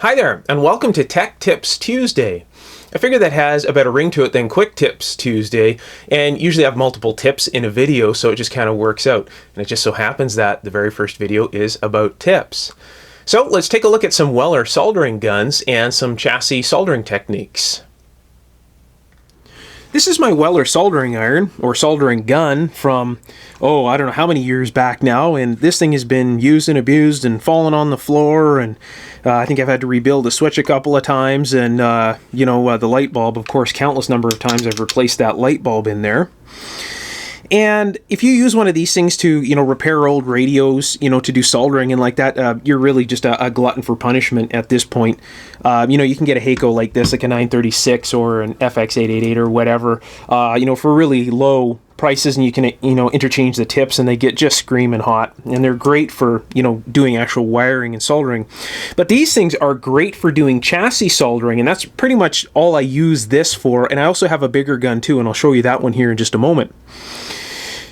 Hi there, and welcome to Tech Tips Tuesday. I figure that has a better ring to it than Quick Tips Tuesday, and usually I have multiple tips in a video, so it just kind of works out. And it just so happens that the very first video is about tips. So let's take a look at some Weller soldering guns and some chassis soldering techniques. This is my Weller soldering iron, or soldering gun, from, I don't know how many years back now, and this thing has been used and abused and fallen on the floor, and I think I've had to rebuild the switch a couple of times, and, the light bulb, of course, countless number of times I've replaced that light bulb in there. And if you use one of these things to, repair old radios, to do soldering and like that, you're really just a glutton for punishment at this point. You can get a Heiko like this, like a 936 or an FX888 or whatever, for really low prices, and you can, interchange the tips and they get just screaming hot. And they're great for, doing actual wiring and soldering. But these things are great for doing chassis soldering, and that's pretty much all I use this for. And I also have a bigger gun too, and I'll show you that one here in just a moment.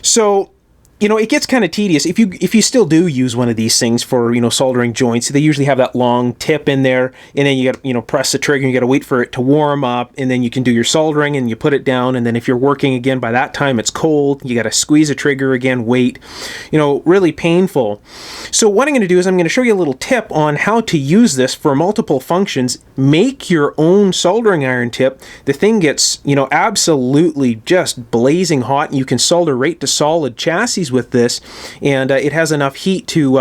So, it gets kind of tedious. If you still do use one of these things for, soldering joints, they usually have that long tip in there, and then you got press the trigger, and you got to wait for it to warm up, and then you can do your soldering, and you put it down, and then if you're working again, by that time it's cold, you got to squeeze the trigger again, wait, really painful. So what I'm going to do is I'm going to show you a little tip on how to use this for multiple functions. Make your own soldering iron tip. The thing gets, absolutely just blazing hot, and you can solder right to solid chassis with this, and it has enough heat to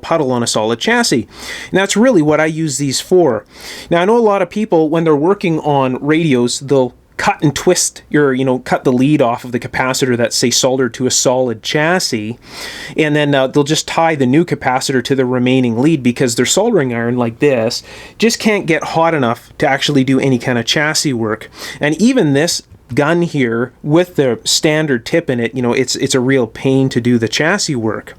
puddle on a solid chassis. And that's really what I use these for. Now, I know a lot of people, when they're working on radios, they'll cut and twist cut the lead off of the capacitor that's, say, soldered to a solid chassis, and then they'll just tie the new capacitor to the remaining lead, because their soldering iron like this just can't get hot enough to actually do any kind of chassis work. And even this gun here with the standard tip in it, it's a real pain to do the chassis work.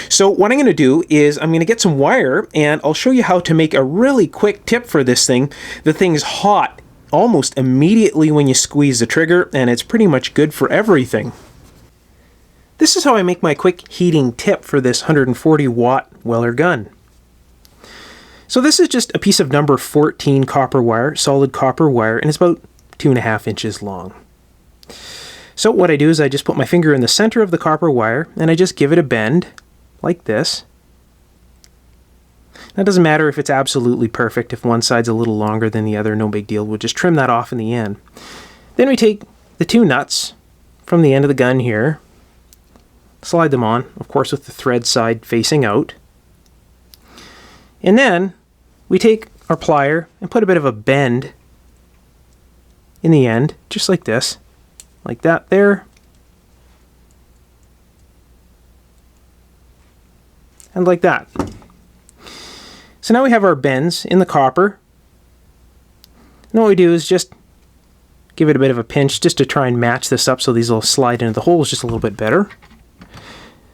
So what I'm going to do is I'm going to get some wire, and I'll show you how to make a really quick tip for this thing. The thing's hot almost immediately when you squeeze the trigger, and it's pretty much good for everything. This is how I make my quick heating tip for this 140 watt Weller gun. So this is just a piece of number 14 copper wire, solid copper wire, and it's about 2.5 inches long. So what I do is I just put my finger in the center of the copper wire, and I just give it a bend like this. Now, it doesn't matter if it's absolutely perfect. If one side's a little longer than the other, no big deal. We'll just trim that off in the end. Then we take the two nuts from the end of the gun here, slide them on, of course with the thread side facing out. And then we take our plier and put a bit of a bend in the end, just like this, like that there, and like that. So now we have our bends in the copper. And what we do is just give it a bit of a pinch just to try and match this up so these will slide into the holes just a little bit better.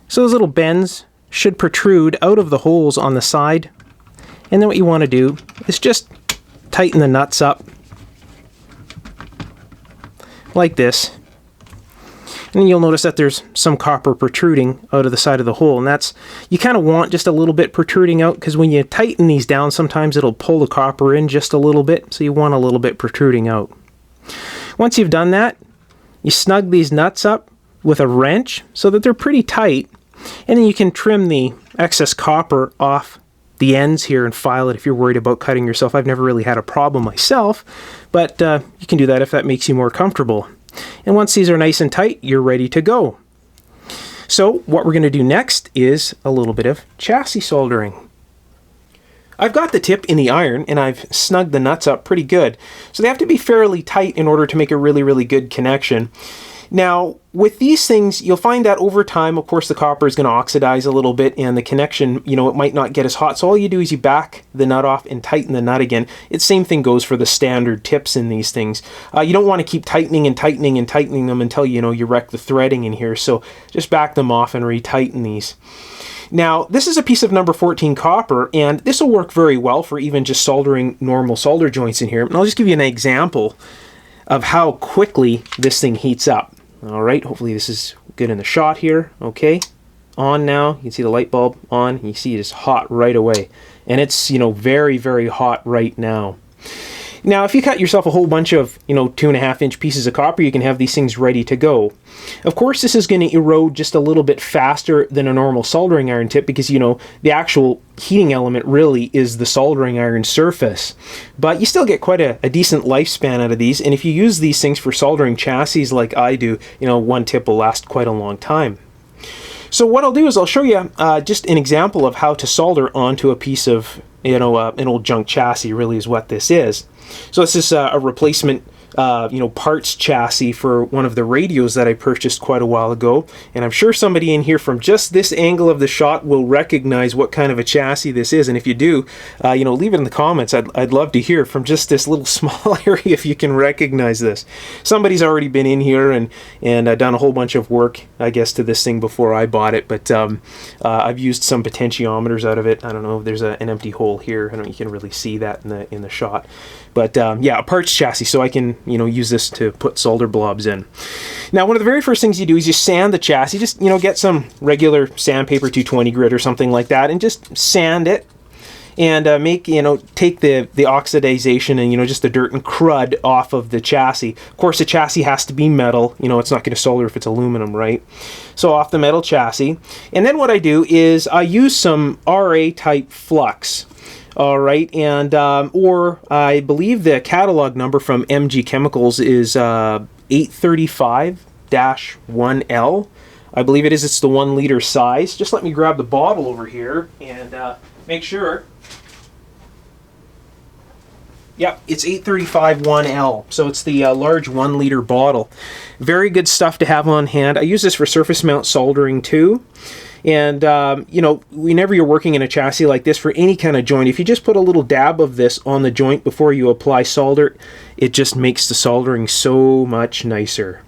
So those little bends should protrude out of the holes on the side. And then what you want to do is just tighten the nuts up like this, and you'll notice that there's some copper protruding out of the side of the hole, and that's, you kind of want just a little bit protruding out, because when you tighten these down, sometimes it'll pull the copper in just a little bit, so you want a little bit protruding out. Once you've done that, you snug these nuts up with a wrench so that they're pretty tight, and then you can trim the excess copper off the ends here and file it if you're worried about cutting yourself. I've never really had a problem myself, but you can do that if that makes you more comfortable. And once these are nice and tight, you're ready to go. So what we're going to do next is a little bit of chassis soldering. I've got the tip in the iron, and I've snugged the nuts up pretty good. So they have to be fairly tight in order to make a really, really good connection. Now, with these things, you'll find that over time, of course, the copper is going to oxidize a little bit, and the connection, it might not get as hot. So all you do is you back the nut off and tighten the nut again. It's same thing goes for the standard tips in these things. You don't want to keep tightening and tightening and tightening them until, you wreck the threading in here. So just back them off and retighten these. Now, this is a piece of number 14 copper, and this will work very well for even just soldering normal solder joints in here. And I'll just give you an example of how quickly this thing heats up. All right, hopefully this is good in the shot here. Okay, on now. You can see the light bulb on. You see it is hot right away. and it's, you know, very, very hot right now. Now, if you cut yourself a whole bunch of, you know, 2.5-inch pieces of copper, you can have these things ready to go. Of course, this is going to erode just a little bit faster than a normal soldering iron tip because, you know, the actual heating element really is the soldering iron surface. But you still get quite a decent lifespan out of these, and if you use these things for soldering chassis like I do, you know, one tip will last quite a long time. So what I'll do is I'll show you just an example of how to solder onto a piece of, you know, an old junk chassis really is what this is. So this is a replacement you know, parts chassis for one of the radios that I purchased quite a while ago, and I'm sure somebody in here from just this angle of the shot will recognize what kind of a chassis this is, and if you do, you know, leave it in the comments. I'd love to hear from just this little small area if you can recognize this. Somebody's already been in here and done a whole bunch of work, I guess, to this thing before I bought it, but I've used some potentiometers out of it. I don't know if there's an empty hole here. I don't know, you can really see that in the shot. But yeah, a parts chassis, so I can, you know, use this to put solder blobs in. Now, one of the very first things you do is you sand the chassis. Just, you know, get some regular sandpaper 220 grit or something like that, and just sand it, and make, you know, take the oxidization and, you know, just the dirt and crud off of the chassis. Of course, the chassis has to be metal. You know, it's not going to solder if it's aluminum, right? So off the metal chassis, and then what I do is I use some RA type flux. All right, and or I believe the catalog number from MG Chemicals is 835-1L. I believe it is. It's the 1 liter size. Just let me grab the bottle over here and make sure. Yep, it's 835-1L, so it's the large 1 liter bottle. Very good stuff to have on hand. I use this for surface mount soldering too. And, you know, whenever you're working in a chassis like this for any kind of joint, if you just put a little dab of this on the joint before you apply solder, it just makes the soldering so much nicer.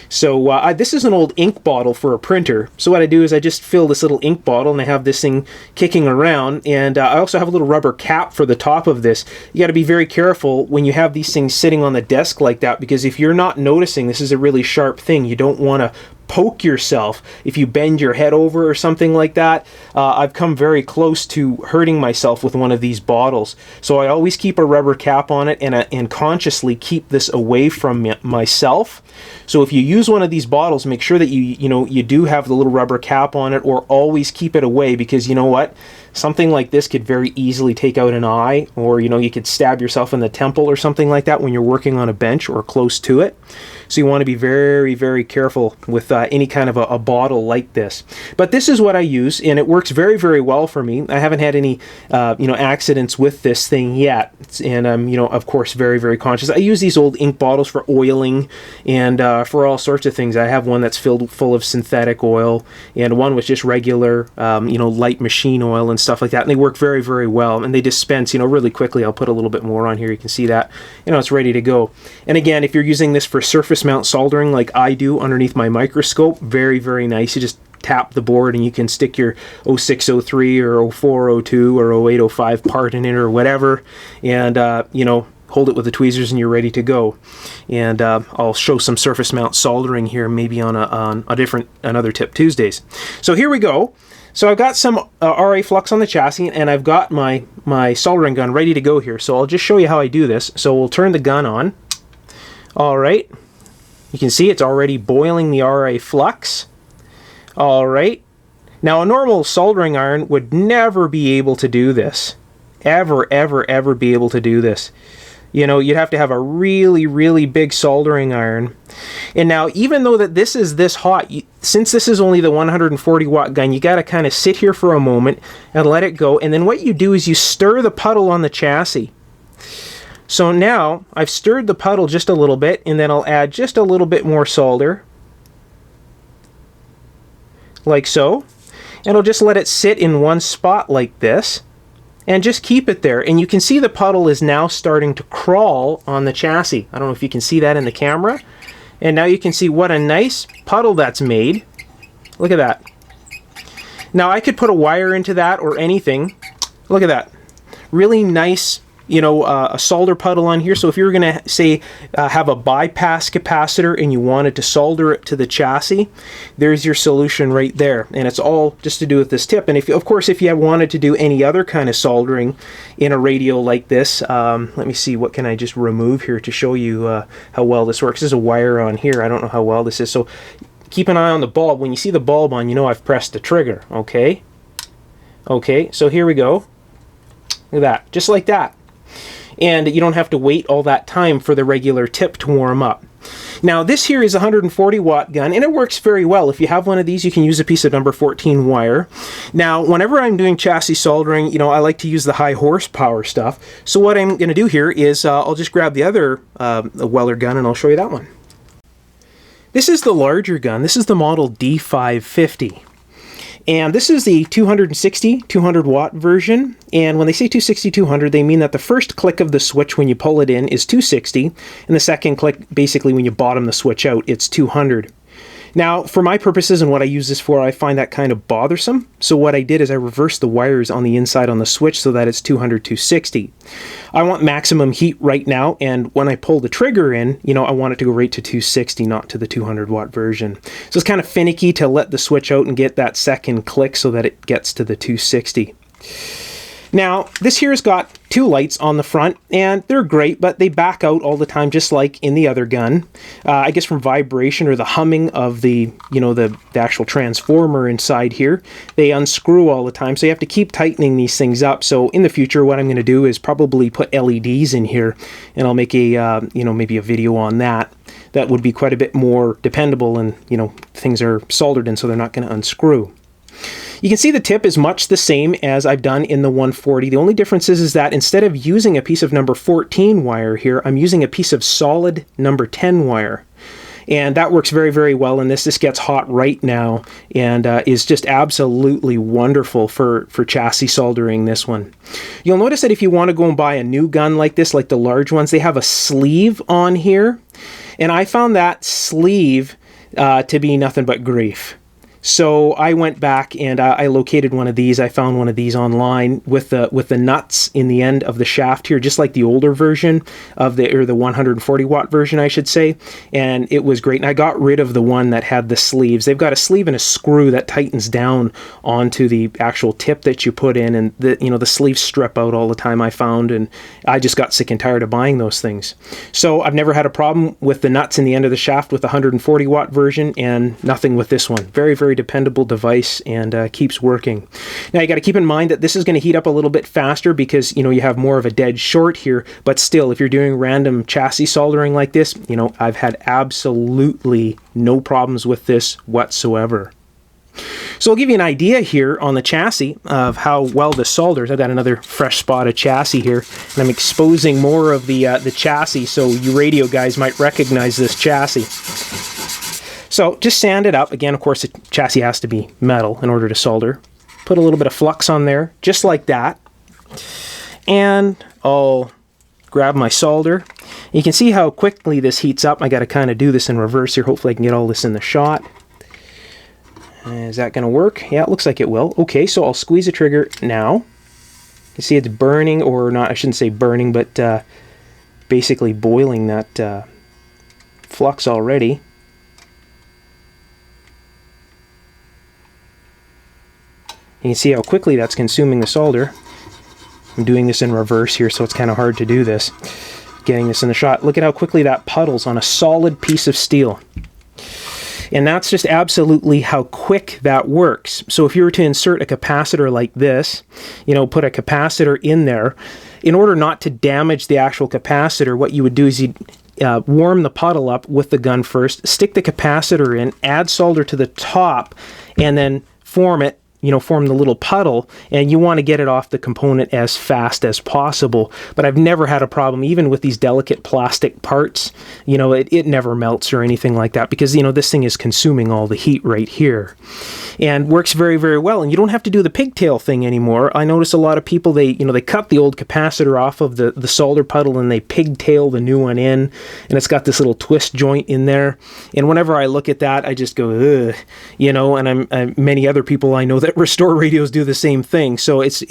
So this is an old ink bottle for a printer. So what I do is I just fill this little ink bottle and I have this thing kicking around, and I also have a little rubber cap for the top of this. You got to be very careful when you have these things sitting on the desk like that, because if you're not noticing, this is a really sharp thing. You don't want to poke yourself if you bend your head over or something like that. I've come very close to hurting myself with one of these bottles, so I always keep a rubber cap on it, and consciously keep this away from myself. So if you use one of these bottles, make sure that you do have the little rubber cap on it, or always keep it away, because you know what? Something like this could very easily take out an eye, or you could stab yourself in the temple or something like that when you're working on a bench or close to it. So you want to be very, very careful with any kind of a bottle like this. But this is what I use, and it works very, very well for me. I haven't had any accidents with this thing yet, and I'm of course very, very conscious. I use these old ink bottles for oiling and for all sorts of things. I have one that's filled full of synthetic oil, and one with just regular light machine oil and stuff like that, and they work very, very well, and they dispense really quickly. I'll put a little bit more on here. You can see that it's ready to go. And again, if you're using this for surface mount soldering like I do underneath my microscope, very, very nice. You just tap the board and you can stick your 0603 or 0402 or 0805 part in it or whatever, and hold it with the tweezers and you're ready to go. And I'll show some surface mount soldering here maybe on another Tip Tuesdays. So here we go. So I've got some RA flux on the chassis, and I've got my soldering gun ready to go here. So I'll just show you how I do this. So we'll turn the gun on. All right. You can see it's already boiling the RA flux. All right. Now, a normal soldering iron would never be able to do this. Ever, ever, ever be able to do this. You'd have to have a really, really big soldering iron. And now, even though that this is this hot, since this is only the 140 watt gun, you got to kind of sit here for a moment and let it go. And then what you do is you stir the puddle on the chassis. So now I've stirred the puddle just a little bit, and then I'll add just a little bit more solder, like so. And I'll just let it sit in one spot like this, and just keep it there. And you can see the puddle is now starting to crawl on the chassis. I don't know if you can see that in the camera. And now you can see what a nice puddle that's made. Look at that. Now I could put a wire into that or anything. Look at that. Really nice a solder puddle on here. So if you're going to, say, have a bypass capacitor and you wanted to solder it to the chassis, there's your solution right there. And it's all just to do with this tip. And of course, if you wanted to do any other kind of soldering in a radio like this, let me see, what can I just remove here to show you how well this works. There's a wire on here. I don't know how well this is. So keep an eye on the bulb. When you see the bulb on, you know I've pressed the trigger, okay? Okay, so here we go. Look at that, just like that. And you don't have to wait all that time for the regular tip to warm up. Now this here is a 140 watt gun, and it works very well. If you have one of these, you can use a piece of number 14 wire. Now whenever I'm doing chassis soldering, I like to use the high horsepower stuff. So what I'm going to do here is I'll just grab the other Weller gun and I'll show you that one. This is the larger gun. This is the model D550. And this is the 260, 200 watt version. And when they say 260, 200, they mean that the first click of the switch when you pull it in is 260, and the second click, basically when you bottom the switch out, it's 200. Now, for my purposes and what I use this for, I find that kind of bothersome. So what I did is I reversed the wires on the inside on the switch so that it's 200, 260. I want maximum heat right now, and when I pull the trigger in, I want it to go right to 260, not to the 200 watt version. So it's kind of finicky to let the switch out and get that second click so that it gets to the 260. Now, this here has got two lights on the front, and they're great, but they back out all the time, just like in the other gun. I guess from vibration or the humming of the actual transformer inside here, they unscrew all the time, so you have to keep tightening these things up. So in the future, what I'm going to do is probably put LEDs in here, and I'll make a, maybe a video on that. That would be quite a bit more dependable, and, things are soldered in, so they're not going to unscrew. You can see the tip is much the same as I've done in the 140. The only difference is that instead of using a piece of number 14 wire here, I'm using a piece of solid number 10 wire. And that works very, very well in this. This gets hot right now and is just absolutely wonderful for chassis soldering, this one. You'll notice that if you want to go and buy a new gun like this, like the large ones, they have a sleeve on here. And I found that sleeve to be nothing but grief. So I went back and I located one of these. I found one of these online with the nuts in the end of the shaft here, just like the older version of the 140 watt version, I should say. And it was great. And I got rid of the one that had the sleeves. They've got a sleeve and a screw that tightens down onto the actual tip that you put in, and the sleeves strip out all the time, I found, and I just got sick and tired of buying those things. So I've never had a problem with the nuts in the end of the shaft with the 140 watt version, and nothing with this one. Very, very dependable device, and keeps working. Now you got to keep in mind that this is going to heat up a little bit faster because you have more of a dead short here, but still, if you're doing random chassis soldering like this, I've had absolutely no problems with this whatsoever. So I'll give you an idea here on the chassis of how well this solders. I've got another fresh spot of chassis here, and I'm exposing more of the chassis so you radio guys might recognize this chassis. So just sand it up. Again, of course, the chassis has to be metal in order to solder. Put a little bit of flux on there, just like that. And I'll grab my solder. You can see how quickly this heats up. I got to kind of do this in reverse here. Hopefully I can get all this in the shot. Is that going to work? Yeah, it looks like it will. Okay, so I'll squeeze the trigger now. You see it's burning, or not, I shouldn't say burning, but basically boiling that flux already. You can see how quickly that's consuming the solder. I'm doing this in reverse here, so it's kind of hard to do this. Getting this in the shot. Look at how quickly that puddles on a solid piece of steel. And that's just absolutely how quick that works. So if you were to insert a capacitor like this, put a capacitor in there, in order not to damage the actual capacitor, what you would do is you'd warm the puddle up with the gun first, stick the capacitor in, add solder to the top, and then form it, form the little puddle, and you want to get it off the component as fast as possible. But I've never had a problem, even with these delicate plastic parts, it never melts or anything like that, because, this thing is consuming all the heat right here. And works very, very well. And you don't have to do the pigtail thing anymore. I notice a lot of people, they cut the old capacitor off of the solder puddle and they pigtail the new one in, and it's got this little twist joint in there. And whenever I look at that, I just go, ugh, and many other people I know that restore radios do the same thing. So it's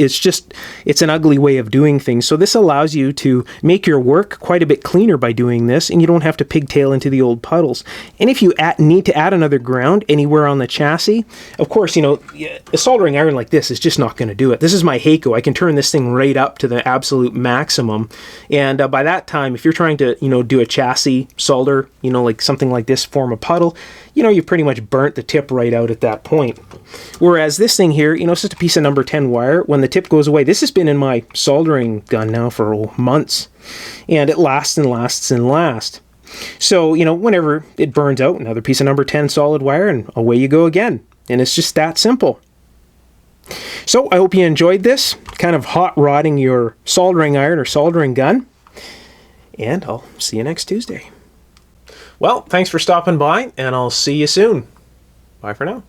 an ugly way of doing things. So this allows you to make your work quite a bit cleaner by doing this, and you don't have to pigtail into the old puddles. And if you need to add another ground anywhere on the chassis, of course, a soldering iron like this is just not going to do it. This is my Heiko. I can turn this thing right up to the absolute maximum. And by that time, if you're trying to, do a chassis solder, like something like this, form a puddle, you've pretty much burnt the tip right out at that point. Whereas this thing here, it's just a piece of number 10 wire. When the tip goes away, this has been in my soldering gun now for months, and it lasts and lasts and lasts. So, whenever it burns out, another piece of number 10 solid wire, and away you go again. And it's just that simple. So I hope you enjoyed this, kind of hot rodding your soldering iron or soldering gun. And I'll see you next Tuesday. Well, thanks for stopping by, and I'll see you soon. Bye for now.